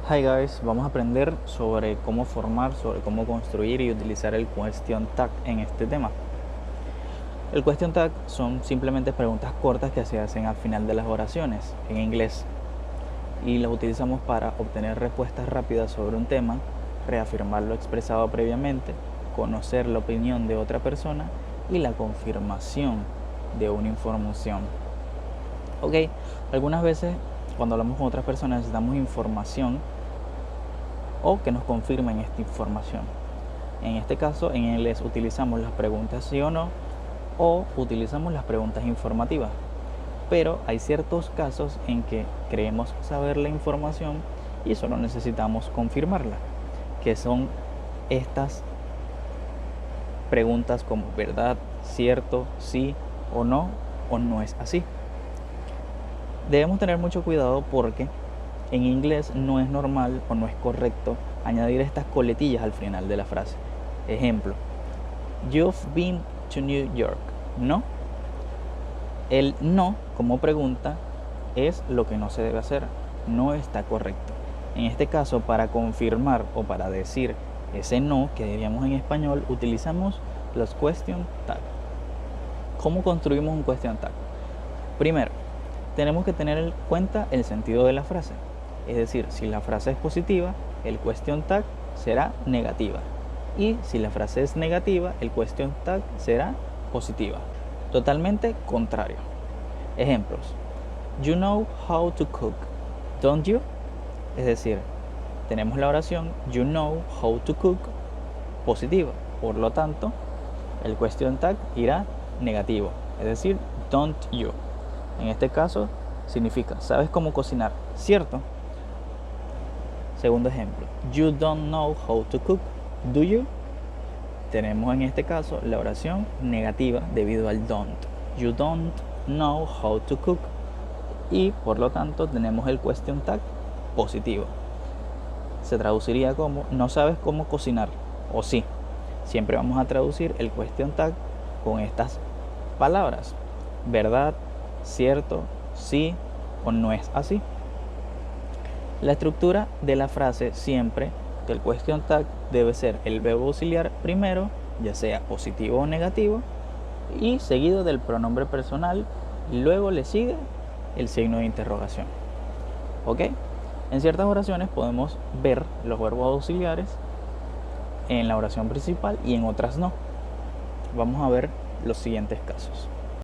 Hi guys, vamos a aprender sobre cómo formar, sobre cómo construir y utilizar el question tag en este tema. El question tag son simplemente preguntas cortas que se hacen al final de las oraciones en inglés y las utilizamos para obtener respuestas rápidas sobre un tema, reafirmar lo expresado previamente, conocer la opinión de otra persona y la confirmación de una información. Ok, algunas veces cuando hablamos con otras personas necesitamos información o que nos confirmen esta información. En este caso, en inglés utilizamos las preguntas sí o utilizamos las preguntas informativas. Pero hay ciertos casos en que creemos saber la información y solo necesitamos confirmarla, que son estas preguntas como verdad, cierto, sí o no es así. Debemos tener mucho cuidado porque en inglés no es normal o no es correcto añadir estas coletillas al final de la frase. Ejemplo, you've been to New York. No. El no como pregunta es lo que no se debe hacer, no está correcto. En este caso, para confirmar o para decir ese no que diríamos en español, utilizamos los question tag. ¿Cómo construimos un question tag? Primero, tenemos que tener en cuenta el sentido de la frase. Es decir, si la frase es positiva, el question tag será negativa. Y si la frase es negativa, el question tag será positiva. Totalmente contrario. Ejemplos. You know how to cook, don't you? Es decir, tenemos la oración you know how to cook positiva. Por lo tanto, el question tag irá negativo. Es decir, don't you. En este caso significa, ¿sabes cómo cocinar? ¿Cierto? Segundo ejemplo, you don't know how to cook, do you? Tenemos en este caso la oración negativa debido al don't. You don't know how to cook. Y por lo tanto tenemos el question tag positivo. Se traduciría como no sabes cómo cocinar o sí. Siempre vamos a traducir el question tag con estas palabras. Verdad, cierto, sí o no es así. La estructura de la frase siempre del question tag debe ser el verbo auxiliar primero, ya sea positivo o negativo, y seguido del pronombre personal, y luego le sigue el signo de interrogación. ¿Ok? En ciertas oraciones podemos ver los verbos auxiliares en la oración principal y en otras no. Vamos a ver los siguientes casos.